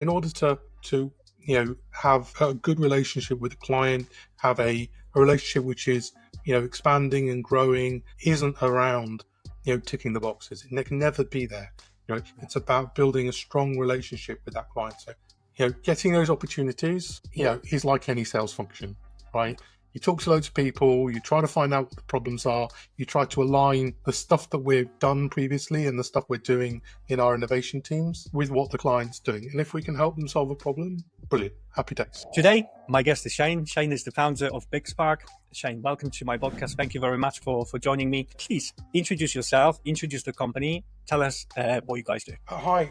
in order to have a good relationship with the client, have a relationship which is expanding and growing, isn't around ticking the boxes. It can never be there. It's about building a strong relationship with that client. So getting those opportunities is like any sales function, right? You talk to loads of people, you try to find out what the problems are, you try to align the stuff that we've done previously and the stuff we're doing in our innovation teams with what the client's doing. And if we can help them solve a problem, brilliant. Happy days. Today, my guest is Shaine. Shaine is the founder of BigSpark. Shaine, welcome to my podcast. Thank you very much for joining me. Please introduce yourself, introduce the company, tell us what you guys do. Hi,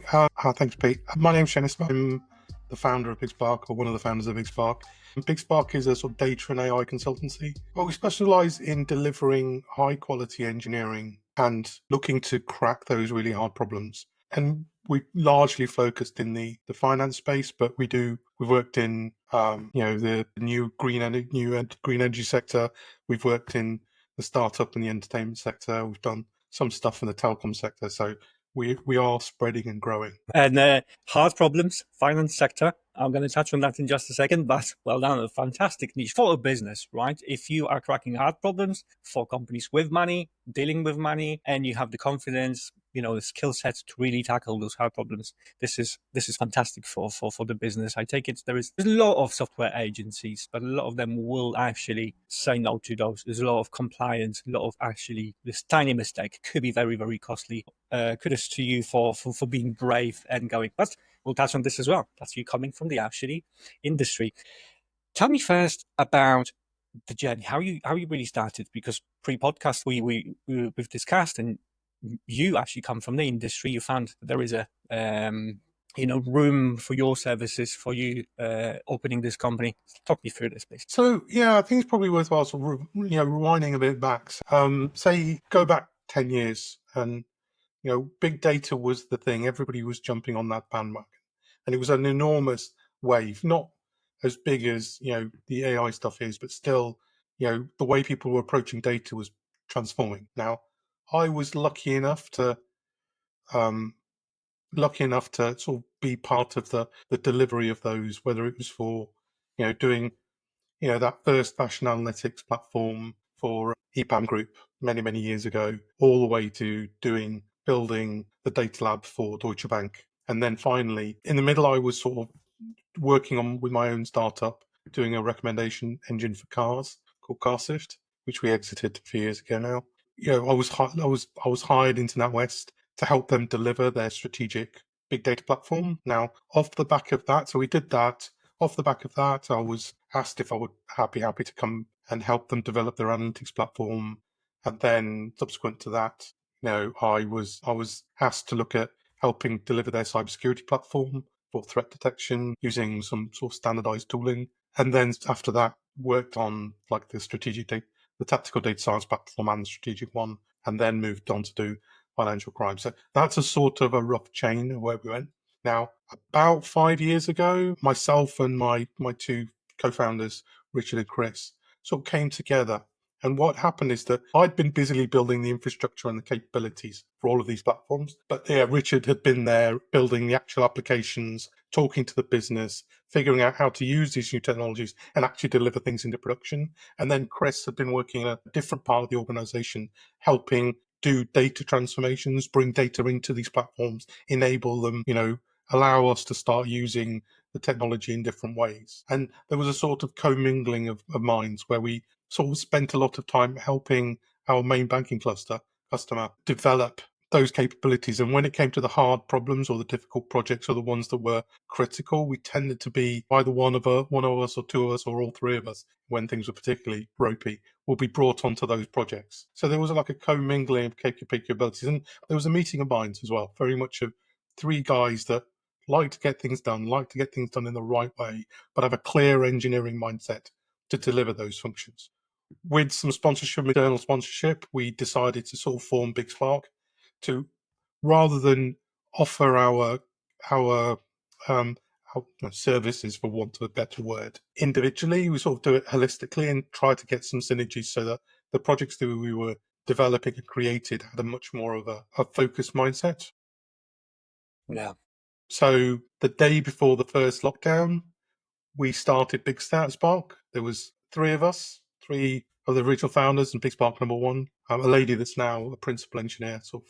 thanks, Pete. My name's Shaine. I'm the founder of BigSpark, or one of the founders of BigSpark. BigSpark is a sort of data and AI consultancy. Well, we specialize in delivering high quality engineering and looking to crack those really hard problems. And we largely focused in the finance space, but we've worked in the new green energy sector. We've worked in the startup and the entertainment sector. We've done some stuff in the telecom sector. So we are spreading and growing. And hard problems, finance sector. I'm going to touch on that in just a second, but well done, a fantastic niche for a business, right? If you are cracking hard problems for companies with money, dealing with money, and you have the confidence, the skill sets to really tackle those hard problems, this is fantastic for the business. I take it there's a lot of software agencies, but a lot of them will actually say no to those. There's a lot of compliance, a lot of actually this tiny mistake could be very, very costly. Kudos to you for being brave and going, but we'll touch on this as well. That's you coming from the actually industry. Tell me first about the journey, how you really started, because pre-podcast we've discussed, and you actually come from the industry. You found there is a room for your services, for you opening this company. Talk me through this, please. So yeah, I think it's probably worthwhile sort of rewinding a bit back. Say go back 10 years, and big data was the thing. Everybody was jumping on that bandwagon, and it was an enormous wave, not as big as the AI stuff is, but still the way people were approaching data was transforming. Now, I was lucky enough to sort of be part of the delivery of those, whether it was for doing that first fashion analytics platform for EPAM Group many years ago, all the way to building the data lab for Deutsche Bank. And then finally, in the middle, I was sort of working on with my own startup, doing a recommendation engine for cars called CarSift, which we exited a few years ago now. I was hired into NatWest to help them deliver their strategic big data platform. Now, off the back of that, so we did that. Off the back of that, I was asked if I would happy to come and help them develop their analytics platform. And then subsequent to that, I was asked to look at helping deliver their cybersecurity platform for threat detection using some sort of standardized tooling. And then after that, worked on like the tactical data science platform and the strategic one, and then moved on to do financial crime. So that's a sort of a rough chain of where we went. Now, about 5 years ago, myself and my two co-founders, Richard and Chris, sort of came together. And what happened is that I'd been busily building the infrastructure and the capabilities for all of these platforms. But yeah, Richard had been there building the actual applications, talking to the business, figuring out how to use these new technologies and actually deliver things into production. And then Chris had been working in a different part of the organization, helping do data transformations, bring data into these platforms, enable them, allow us to start using the technology in different ways. And there was a sort of commingling of minds where we sort of spent a lot of time helping our main banking customer develop those capabilities. And when it came to the hard problems or the difficult projects or the ones that were critical, we tended to be either one of us or two of us or all three of us, when things were particularly ropey, will be brought onto those projects. So there was like a commingling of capabilities. And there was a meeting of minds as well, very much of three guys that like to get things done in the right way, but have a clear engineering mindset to deliver those functions. With some external sponsorship, we decided to sort of form BigSpark to, rather than offer our services, for want of a better word, individually, we sort of do it holistically and try to get some synergies so that the projects that we were developing and created had a much more of a focused mindset. Yeah. So the day before the first lockdown, we started BigSpark. There was three of us, three of the original founders and BigSpark number one. A lady that's now a principal engineer. So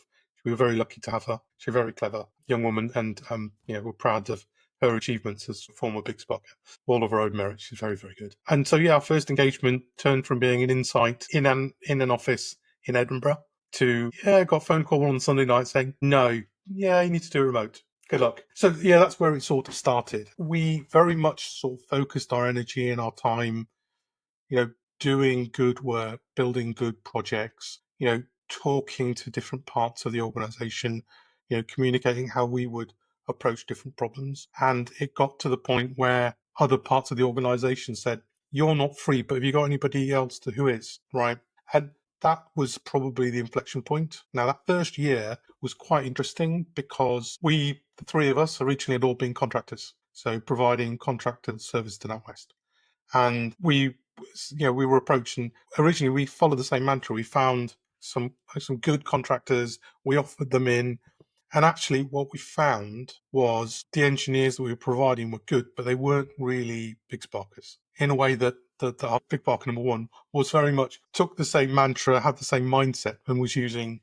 we were very lucky to have her. She's a very clever young woman, and we're proud of her achievements as a former BigSpark. All of her own merit. She's very, very good. And so our first engagement turned from being an insight in an office in Edinburgh to got a phone call on Sunday night saying, no, you need to do it remote. Good luck. So that's where it sort of started. We very much sort of focused our energy and our time, doing good work, building good projects, talking to different parts of the organization, communicating how we would approach different problems. And it got to the point where other parts of the organization said, you're not free, but have you got anybody else who is, right? And that was probably the inflection point. Now, that first year was quite interesting because the three of us, originally had all been contractors, so providing contractor service to NatWest. And we were approached, and originally we followed the same mantra. We found some good contractors, we offered them in, and actually what we found was the engineers that we were providing were good, but they weren't really big sparkers in a way that our big sparker number one was very much took the same mantra, had the same mindset, and was using,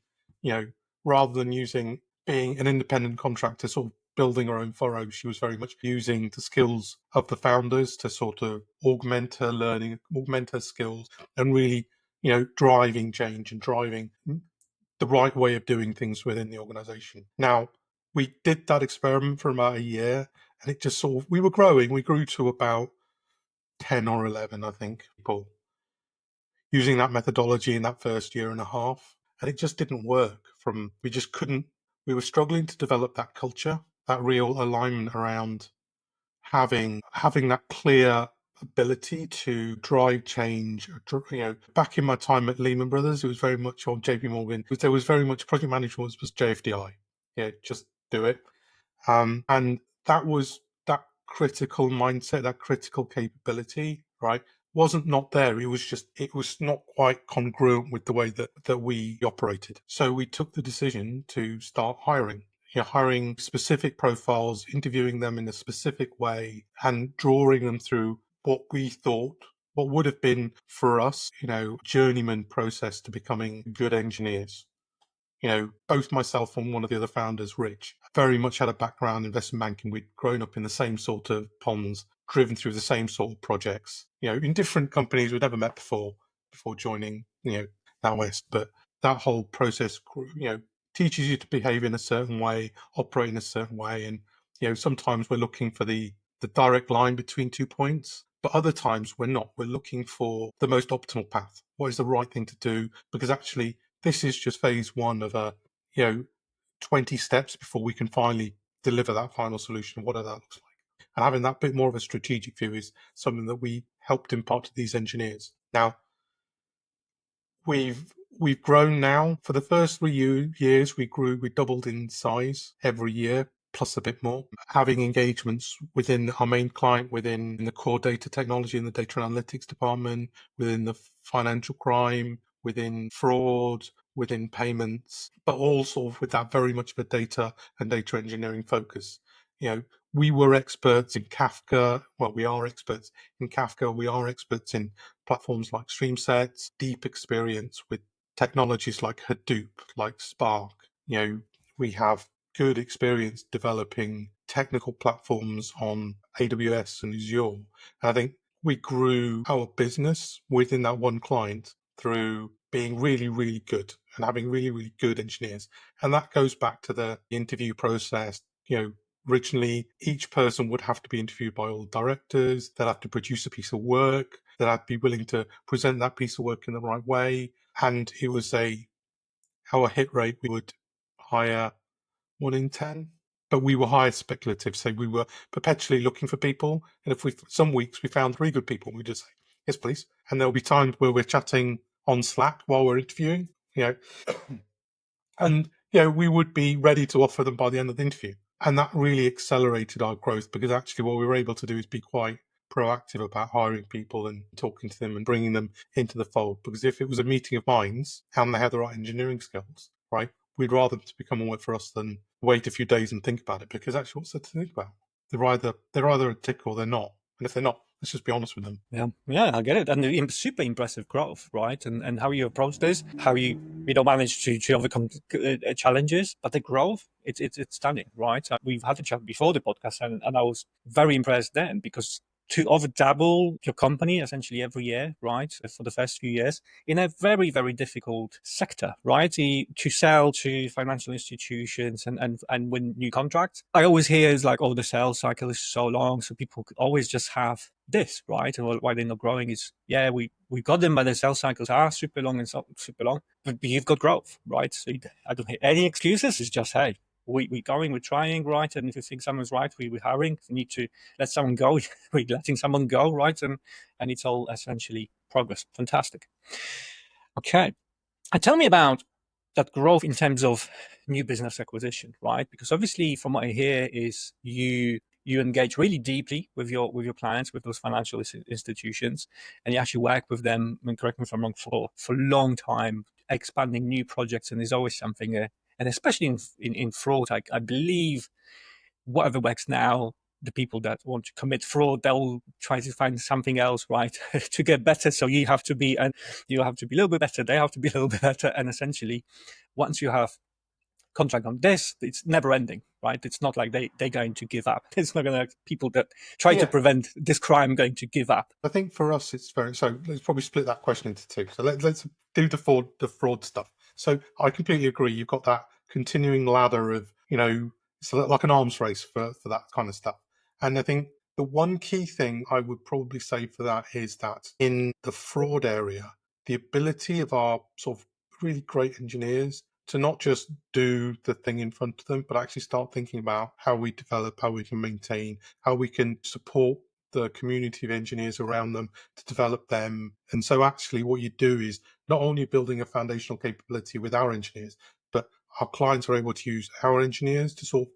rather than using being an independent contractor, sort of building her own furrow, she was very much using the skills of the founders to sort of augment her learning, augment her skills, and really, driving change and driving the right way of doing things within the organization. Now, we did that experiment for about a year, and it just sort of, we were growing. We grew to about 10 or 11, I think, people using that methodology in that first year and a half. And it just didn't work. We were struggling to develop that culture, that real alignment around having that clear ability to drive change. Back in my time at Lehman Brothers, it was very much on JP Morgan. There was very much project management was JFDI. Just do it. And that was that critical mindset, that critical capability, right? Wasn't not there. It was not quite congruent with the way that we operated. So we took the decision to start hiring. Hiring specific profiles, interviewing them in a specific way, and drawing them through what we thought, what would have been for us, journeyman process to becoming good engineers. Both myself and one of the other founders, Rich, very much had a background in investment banking. We'd grown up in the same sort of ponds, driven through the same sort of projects, in different companies we'd never met before joining, NatWest. But that whole process, teaches you to behave in a certain way, operate in a certain way. And, sometimes we're looking for the direct line between 2 points, but other times we're not. We're looking for the most optimal path. What is the right thing to do? Because actually, this is just phase one of 20 steps before we can finally deliver that final solution, whatever that looks like. And having that bit more of a strategic view is something that we helped impart to these engineers. Now, we've grown now. For the first 3 years, we doubled in size every year, plus a bit more. Having engagements within our main client, within the core data technology and the data analytics department, within the financial crime, within fraud, within payments, but also with that very much of a data and data engineering focus. We were experts in Kafka. Well, we are experts in Kafka. We are experts in platforms like StreamSets, deep experience with technologies like Hadoop, like Spark. We have good experience developing technical platforms on AWS and Azure. And I think we grew our business within that one client through being really, really good and having really, really good engineers. And that goes back to the interview process. Originally, each person would have to be interviewed by all the directors. They'd have to produce a piece of work. They'd have to be willing to present that piece of work in the right way. And it was our hit rate, we would hire 1 in 10, but we were hire speculative. So we were perpetually looking for people. And if some weeks we found 3 good people, we just say, yes, please. And there'll be times where we're chatting on Slack while we're interviewing, and, we would be ready to offer them by the end of the interview. And that really accelerated our growth because actually what we were able to do is be quite proactive about hiring people and talking to them and bringing them into the fold. Because if it was a meeting of minds and they had the right engineering skills, right, we'd rather them to become aware for us than wait a few days and think about it, because actually what's there to think about? They're either a tick or they're not. And if they're not, let's just be honest with them. Yeah, I get it. And the super impressive growth, right? And how you approach this, how you manage to overcome challenges, but the growth, it's stunning, right? We've had a chat before the podcast, and I was very impressed then, because to over double your company essentially every year, right, for the first few years in a very, very difficult sector, right, to sell to financial institutions and win new contracts. I always hear is like, oh, the sales cycle is so long, so people could always just have this, right? And why they're not growing is, yeah, we got them, but the sales cycles are super long and super long, but you've got growth, right? So I don't hear any excuses. It's just, hey, we're going, we're trying, right? And if you think someone's right, we're hiring. We need to let someone go. We're letting someone go, right? And it's all essentially progress. Fantastic. Okay. And tell me about that growth in terms of new business acquisition, right? Because obviously, from what I hear, is you engage really deeply with your clients, with those financial institutions, and you actually work with them. And correct me if I'm wrong, for a long time, expanding new projects, and there's always something. And especially in fraud, I believe whatever works now, the people that want to commit fraud, they'll try to find something else, right, to get better. So you have to be a little bit better. They have to be a little bit better. And essentially, once you have contract on this, it's never ending, right? It's not like they're going to give up. It's not going to people that try to prevent this crime going to give up. I think for us, it's very, so let's probably split that question into two. So let's do the fraud stuff. So I completely agree. You've got that continuing ladder of, it's like an arms race for that kind of stuff. And I think the one key thing I would probably say for that is that in the fraud area, the ability of our sort of really great engineers to not just do the thing in front of them, but actually start thinking about how we develop, how we can maintain, how we can support the community of engineers around them to develop them. And so actually what you do is not only building a foundational capability with our engineers, but our clients are able to use our engineers to sort of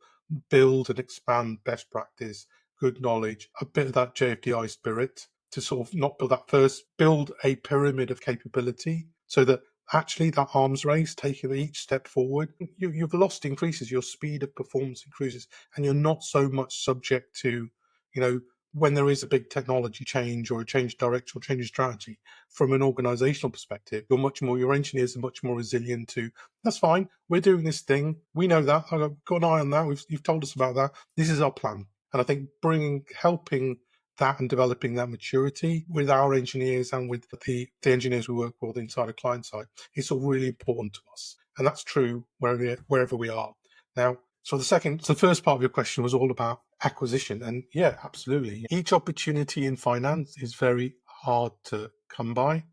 build and expand best practice, good knowledge, a bit of that JFDI spirit to sort of not build that first, build a pyramid of capability so that actually that arms race, taking each step forward, your velocity increases, your speed of performance increases, and you're not so much subject to, when there is a big technology change or a change of direction or change of strategy from an organizational perspective, your engineers are much more resilient to, that's fine, we're doing this thing, we know that, I've got an eye on that, you've told us about that, this is our plan. And I think helping that and developing that maturity with our engineers and with the engineers we work with inside a client side is all really important to us. And that's true wherever we are. Now, so the first part of your question was all about acquisition. And yeah, absolutely. Each opportunity in finance is very hard to come by.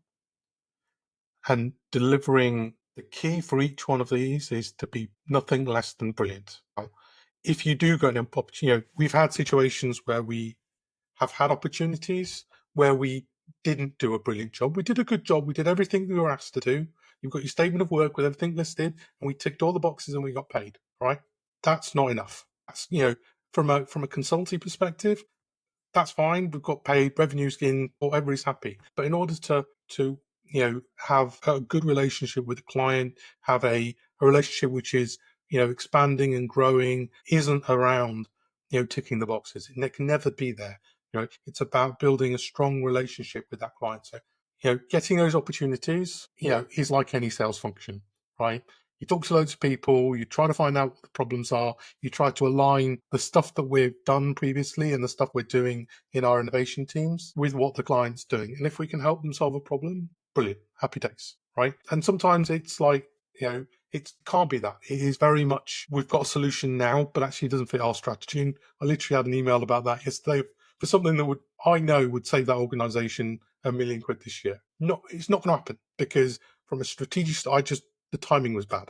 And delivering the key for each one of these is to be nothing less than brilliant. If you do go into opportunity, we've had situations where we have had opportunities where we didn't do a brilliant job. We did a good job. We did everything we were asked to do. You've got your statement of work with everything listed, and we ticked all the boxes and we got paid, right? That's not enough. That's, from a consultancy perspective, that's fine. We've got paid, revenue's in, or everybody's happy. But in order to have a good relationship with the client, have a relationship which is expanding and growing, isn't around ticking the boxes. It can never be there. It's about building a strong relationship with that client. So getting those opportunities is like any sales function, right? You talk to loads of people, you try to find out what the problems are, you try to align the stuff that we've done previously and the stuff we're doing in our innovation teams with what the client's doing. And if we can help them solve a problem, brilliant, happy days, right? And sometimes it's like, it can't be that. It is very much, we've got a solution now, but actually it doesn't fit our strategy. And I literally had an email about that yesterday for something that would save that organization £1 million this year. No, it's not going to happen because from a strategic, the timing was bad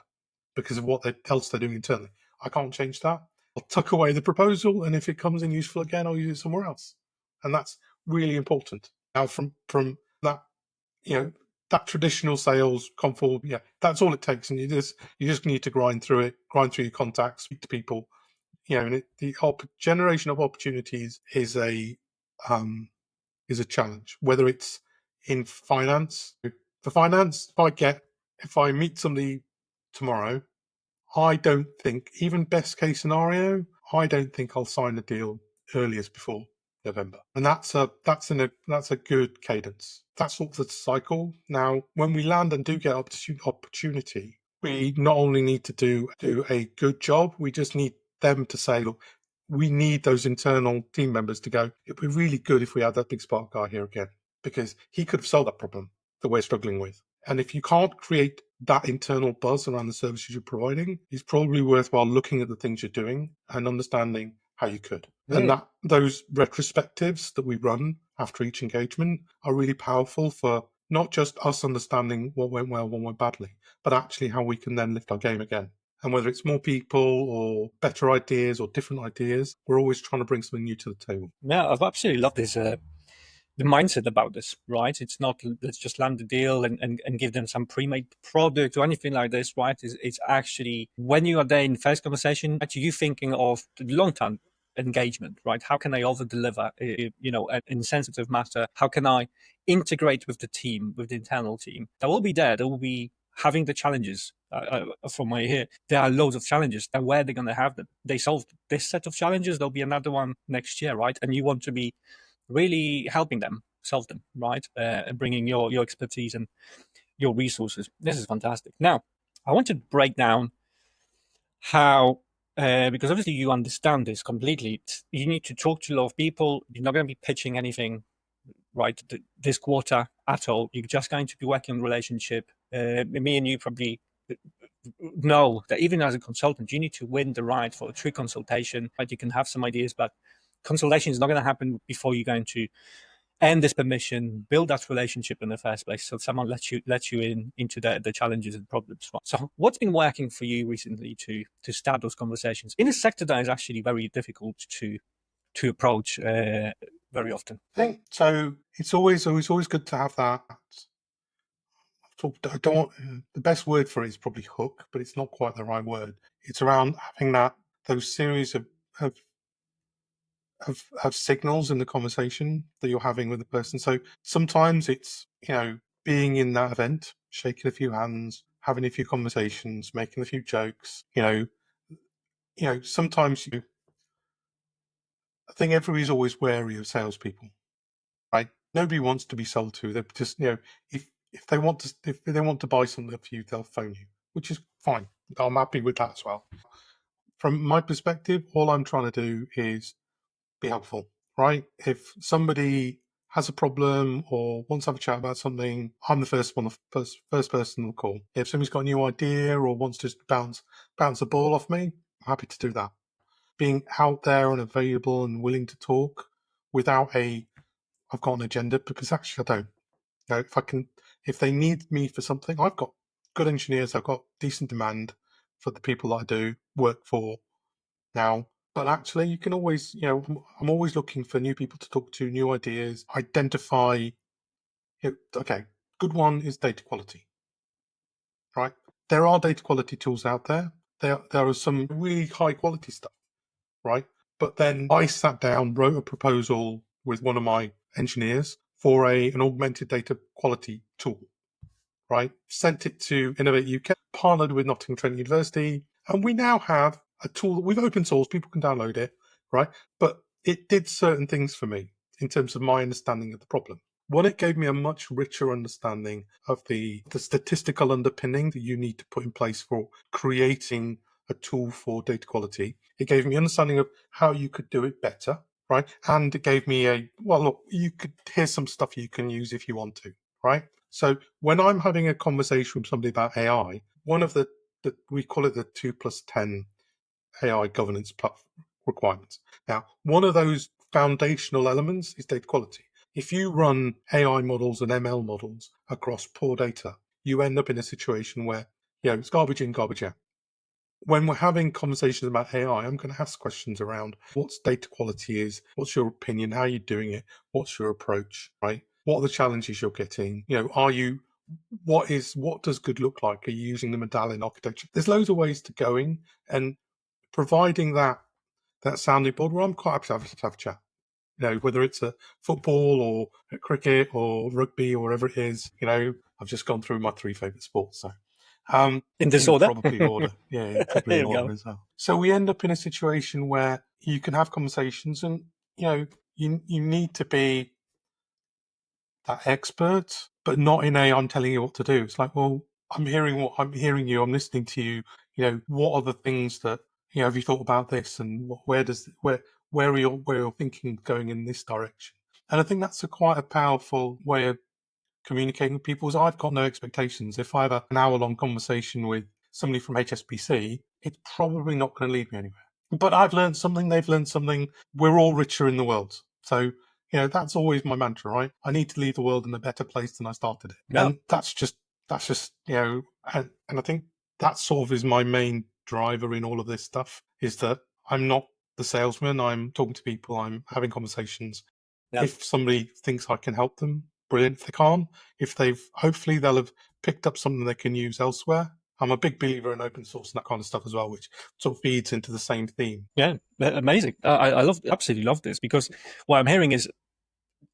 because of what else they're doing internally. I can't change that. I'll tuck away the proposal, and if it comes in useful again, I'll use it somewhere else. And that's really important. Now, from that, that traditional sales conform, that's all it takes, and you just need to grind through your contacts, speak to people, and the generation of opportunities is a challenge. Whether it's in finance, for finance, if I meet somebody tomorrow I don't think, even best case scenario, I don't think I'll sign a deal earliest before November, and that's a good cadence. That's sort of the cycle. Now, when we land and do get opportunity, we not only need to do a good job, we just need them to say, look, we need those internal team members to go, it'd be really good if we had that BigSpark guy here again, because he could have solved that problem that we're struggling with. And if you can't create that internal buzz around the services you're providing, it's probably worthwhile looking at the things you're doing and understanding how you could. And that those retrospectives that we run after each engagement are really powerful for not just us understanding what went well, what went badly, but actually how we can then lift our game again. And whether it's more people or better ideas or different ideas, we're always trying to bring something new to the table. Yeah, I've absolutely loved this. The mindset about this, right? It's not let's just land the deal and give them some pre-made product or anything like this, right? It's actually when you are there in first conversation, actually you thinking of the long-term engagement, right? How can I over deliver, in sensitive matter? How can I integrate with the team, with the internal team? That will be there. There will be having the challenges. From my ear, there are loads of challenges. And where they're going to have them? They solved this set of challenges. There'll be another one next year, right? And you want to be really helping them solve them, right? And bringing your expertise and your resources. This is fantastic. Now, I want to break down how, because obviously you understand this completely. You need to talk to a lot of people. You're not going to be pitching anything, right, this quarter at all. You're just going to be working on relationship. Me and you probably know that even as a consultant, you need to win the right for a true consultation. Right? You can have some ideas, but consultation is not going to happen before you're going to earn this permission, build that relationship in the first place, so someone lets you in into the challenges and problems. Right? So, what's been working for you recently to start those conversations in a sector that is actually very difficult to approach very often? I think so. It's always good to have that. I don't want, the best word for it is probably hook, but it's not quite the right word. It's around having those series of signals in the conversation that you're having with the person. So sometimes it's, being in that event, shaking a few hands, having a few conversations, making a few jokes, sometimes I think everybody's always wary of salespeople, right? Nobody wants to be sold to. They're just, if they want to buy something off you, they'll phone you, which is fine. I'm happy with that as well. From my perspective, all I'm trying to do is be helpful, right? If somebody has a problem or wants to have a chat about something, I'm the first person to call. If somebody's got a new idea or wants to bounce the ball off me, I'm happy to do that. Being out there and available and willing to talk without I've got an agenda, because actually I don't. If they need me for something, I've got good engineers, I've got decent demand for the people that I do work for now. But actually, you can always, I'm always looking for new people to talk to, new ideas, identify, okay, good one is data quality, right? There are data quality tools out there. There are some really high quality stuff, right? But then I sat down, wrote a proposal with one of my engineers for an augmented data quality tool, right? Sent it to Innovate UK, partnered with Nottingham Trent University, and we now have a tool that we've open source, people can download it, right? But it did certain things for me in terms of my understanding of the problem. One, it gave me a much richer understanding of the statistical underpinning that you need to put in place for creating a tool for data quality. It gave me understanding of how you could do it better, right? And it gave me look, here's some stuff you can use if you want to, right? So when I'm having a conversation with somebody about AI, one of we call it the 2+10 AI governance requirements. Now, one of those foundational elements is data quality. If you run AI models and ML models across poor data, you end up in a situation where, it's garbage in, garbage out. When we're having conversations about AI, I'm going to ask questions around what's data quality is, what's your opinion, how are you doing it, what's your approach, right? What are the challenges you're getting? What does good look like? Are you using the medallion architecture? There's loads of ways to going, and providing that sounding board where I'm quite happy to have a chat. Whether it's a football or a cricket or rugby or whatever it is, I've just gone through my 3 favorite sports. So In this in order. probably order. Yeah, probably There in you order go. as well. So we end up in a situation where you can have conversations, and you need to be that expert, but not in a I'm telling you what to do. It's like, well, I'm hearing you, I'm listening to you. What are the things that have you thought about this, and where are your thinking going in this direction? And I think that's quite a powerful way of communicating with people. Is I've got no expectations. If I have an hour-long conversation with somebody from HSBC, it's probably not going to lead me anywhere. But I've learned something, they've learned something. We're all richer in the world. So, that's always my mantra, right? I need to leave the world in a better place than I started it. Yeah. And that's just, and I think that sort of is my main driver in all of this stuff, is that I'm not the salesman. I'm talking to people, I'm having conversations. Yeah. If somebody thinks I can help them, brilliant. If they can't, hopefully they'll have picked up something they can use elsewhere. I'm a big believer in open source and that kind of stuff as well, which sort of feeds into the same theme. Yeah, amazing. I absolutely love this, because what I'm hearing is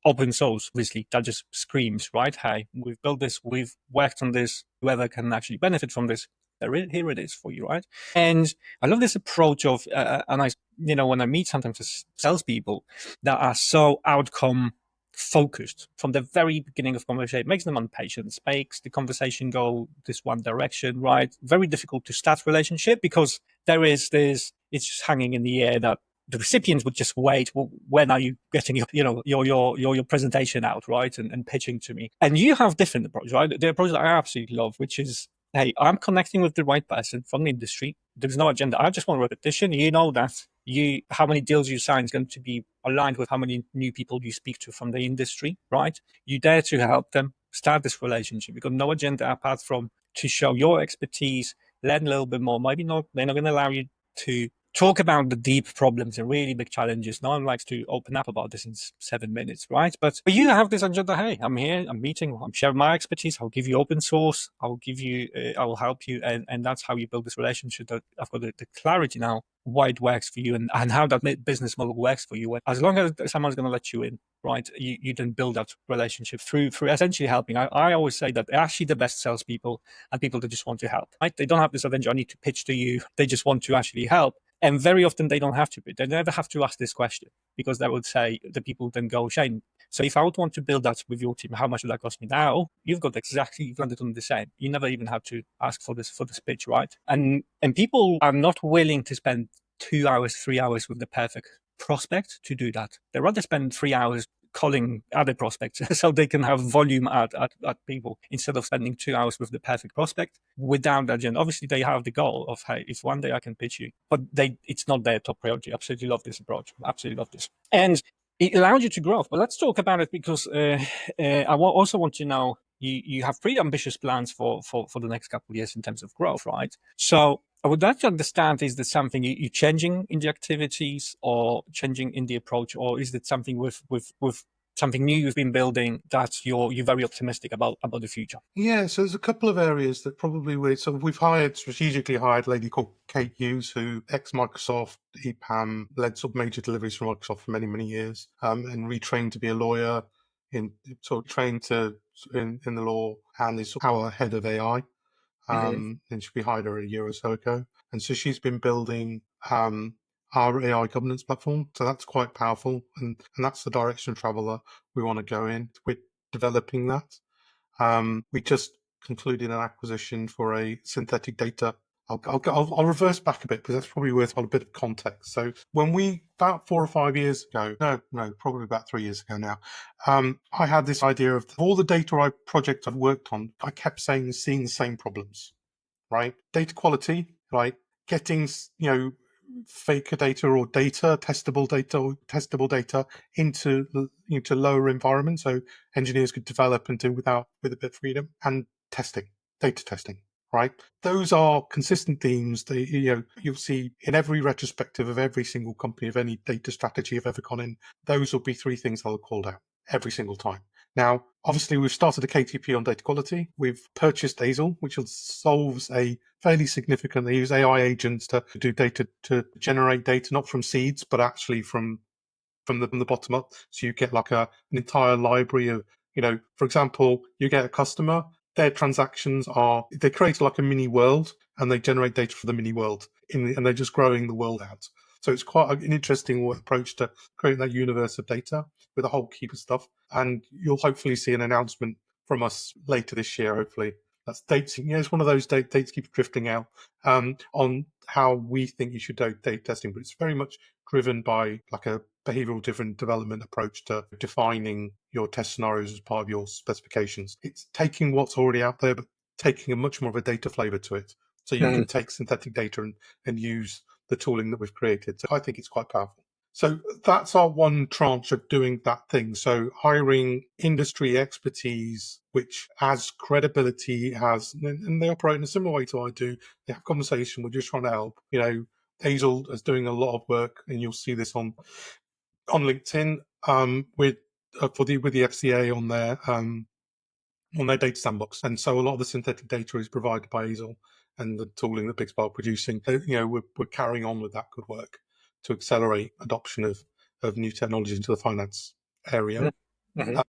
open source, obviously, that just screams, right? Hey, we've built this, we've worked on this, whoever can actually benefit from this, here it is for you, right? And I love this approach of, and when I meet sometimes salespeople that are so outcome focused from the very beginning of conversation, it makes them impatient, makes the conversation go this one direction, right? Very difficult to start relationship, because it's just hanging in the air that the recipients would just wait. Well, when are you getting your presentation out, right, and pitching to me? And you have different approach, right? The approach that I absolutely love, which is, hey, I'm connecting with the right person from the industry. There's no agenda. I just want repetition. You know that how many deals you sign is going to be aligned with how many new people you speak to from the industry, right? You dare to help them start this relationship. You've got no agenda apart from to show your expertise, learn a little bit more. Maybe not. They're not going to allow you to talk about the deep problems and really big challenges. No one likes to open up about this in 7 minutes, right? But you have this agenda. Hey, I'm here, I'm meeting, I'm sharing my expertise. I'll give you open source. I'll give you, I will help you. And that's how you build this relationship. That I've got the clarity now, why it works for you, and how that business model works for you. As long as someone's going to let you in, right? You then build that relationship through essentially helping. I always say that actually the best salespeople are people that just want to help, right? They don't have this agenda, I need to pitch to you. They just want to actually help. And very often they don't have to be. They never have to ask this question, because they would say, the people then go, Shaine, so if I would want to build that with your team, how much would that cost me? Now you've landed on the same. You never even have to ask for this pitch, right? And people are not willing to spend 2 hours, 3 hours with the perfect prospect to do that. They rather spend 3 hours calling other prospects so they can have volume at people, instead of spending 2 hours with the perfect prospect without that agenda. Obviously, they have the goal of, hey, if one day I can pitch you, but it's not their top priority. Absolutely love this approach. Absolutely love this. And it allowed you to grow. But let's talk about it, because I also want to know, you have pretty ambitious plans for the next couple of years in terms of growth, right? So I would like to understand, is there something you're changing in the activities, or changing in the approach, or is it something with something new you've been building that you're very optimistic about the future? Yeah, so there's a couple of areas that probably we've strategically hired a lady called Kate Hughes, who ex-Microsoft, EPAM, led sort of major deliveries for Microsoft for many, many years, and retrained to be a lawyer, trained in the law, and is our head of AI. And we hired her a year or so ago. And so she's been building our AI governance platform. So that's quite powerful. And that's the direction of travel that we want to go in. We're developing that. We just concluded an acquisition for a synthetic data. I'll reverse back a bit, because that's probably worth a bit of context. So about 4 or 5 years ago, no, probably about 3 years ago now, I had this idea of all the data projects I'd worked on. I kept seeing the same problems, right? Data quality, right? Getting, faker data or testable data into lower environments, so engineers could develop and do with a bit of freedom, and data testing, right? Those are consistent themes that you'll see in every retrospective of every single company, of any data strategy I've ever gone in. Those will be 3 things I'll call out every single time. Now, obviously, we've started a KTP on data quality. We've purchased Hazel, which solves a fairly significant. They use AI agents to do data, to generate data, not from seeds, but actually from the bottom up. So you get like an entire library of, for example, you get a customer, their transactions are, they create like a mini world and they generate data for the mini world and they're just growing the world out. So it's quite an interesting approach to creating that universe of data with a whole heap of stuff. And you'll hopefully see an announcement from us later this year, hopefully. That's dates. It's one of those dates keeps drifting out on how we think you should do data testing, but it's very much driven by like a behavioral driven development approach to defining your test scenarios as part of your specifications. It's taking what's already out there, but taking a much more of a data flavor to it. So you can take synthetic data and use the tooling that we've created. So I think it's quite powerful. So that's our one tranche of doing that thing. So hiring industry expertise, which has credibility, and they operate in a similar way to I do. They have conversation. We're just trying to help. Hazel is doing a lot of work, and you'll see this on LinkedIn with the FCA on their data sandbox. And so a lot of the synthetic data is provided by Hazel and the tooling that BigSpark producing. We're carrying on with that good work to accelerate adoption of new technologies into the finance area. Mm-hmm.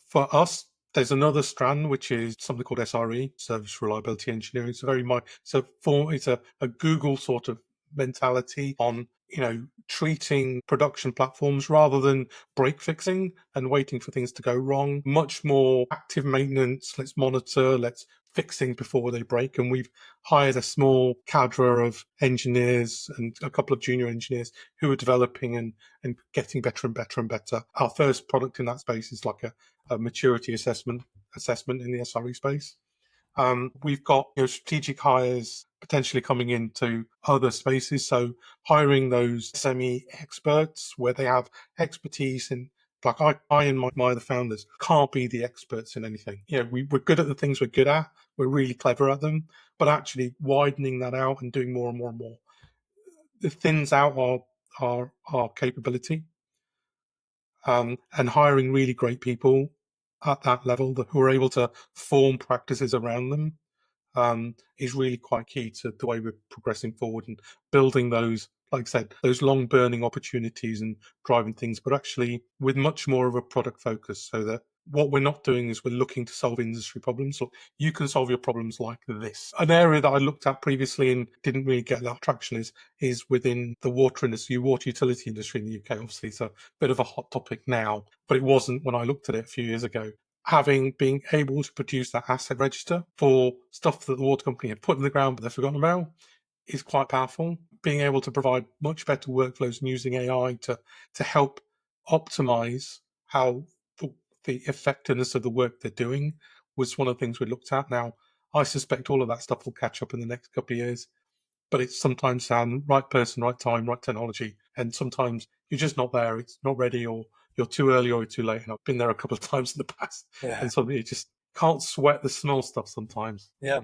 For us, there's another strand, which is something called SRE, Service Reliability Engineering. It's a Google sort of mentality on, treating production platforms rather than break fixing and waiting for things to go wrong. Much more active maintenance. Let's monitor, let's fix things before they break. And we've hired a small cadre of engineers and a couple of junior engineers who are developing and getting better and better and better. Our first product in that space is like a maturity assessment in the SRE space. We've got strategic hires potentially coming into other spaces. So hiring those semi-experts where they have expertise in, like I and my other founders can't be the experts in anything. We're good at the things we're good at. We're really clever at them, but actually widening that out and doing more and more and more, it thins out our capability. And hiring really great people at that level who are able to form practices around them is really quite key to the way we're progressing forward and building those, like I said, those long burning opportunities and driving things, but actually with much more of a product focus, so that what we're not doing is we're looking to solve industry problems. So you can solve your problems like this. An area that I looked at previously and didn't really get that traction is within the water industry, water utility industry in the UK. Obviously, it's a bit of a hot topic now, but it wasn't when I looked at it a few years ago. Being able to produce that asset register for stuff that the water company had put in the ground but they've forgotten about is quite powerful. Being able to provide much better workflows and using AI to help optimize how the effectiveness of the work they're doing was one of the things we looked at. Now, I suspect all of that stuff will catch up in the next couple of years, but it's sometimes right person, right time, right technology. And sometimes you're just not there. It's not ready, or you're too early or you're too late. And I've been there a couple of times in the past. Yeah. And so you just can't sweat the small stuff sometimes. Yeah.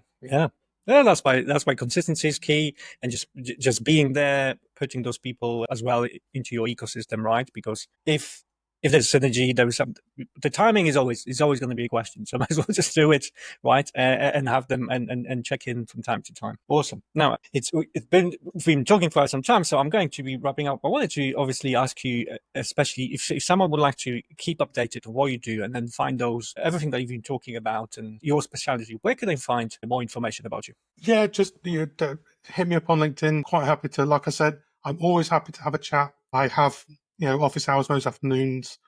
That's why consistency is key, and just being there, putting those people as well into your ecosystem, right? Because if there's synergy, the timing is always going to be a question. So might as well just do it, right? And have them and check in from time to time. Awesome. Now we've been talking for some time, so I'm going to be wrapping up. I wanted to obviously ask you, especially if someone would like to keep updated on what you do and then find everything that you've been talking about and your specialty, where can they find more information about you? Yeah, just hit me up on LinkedIn. Quite happy to, like I said, I'm always happy to have a chat. I have office hours most afternoons,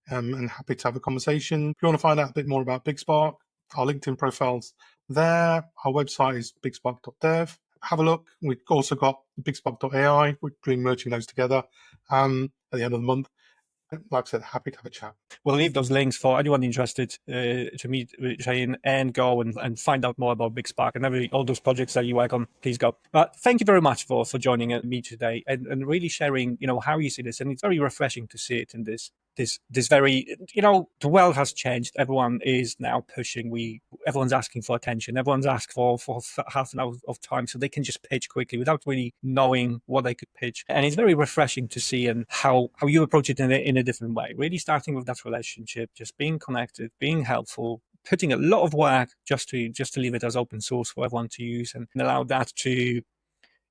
and happy to have a conversation. If you want to find out a bit more about BigSpark, our LinkedIn profile's there. Our website is bigspark.dev. Have a look. We've also got bigspark.ai. We're doing merging those together at the end of the month. Like I said, happy to have a chat. We'll leave those links for anyone interested to meet Shaine and go and find out more about BigSpark and all those projects that you work on. Please go. But thank you very much for joining me today and really sharing, how you see this. And it's very refreshing to see it in this very, the world has changed. Everyone is now pushing. Everyone's asking for attention. Everyone's asked for half an hour of time so they can just pitch quickly without really knowing what they could pitch. And it's very refreshing to see and how you approach it in a different way. Really starting with that relationship, just being connected, being helpful, putting a lot of work just to leave it as open source for everyone to use and allow that to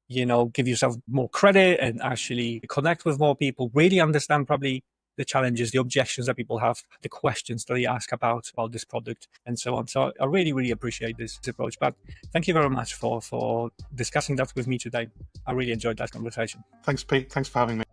give yourself more credit and actually connect with more people, really understand probably the challenges, the objections that people have, the questions that they ask about this product, and so on. So I really, really appreciate this approach. But thank you very much for discussing that with me today. I really enjoyed that conversation. Thanks, Pete. Thanks for having me.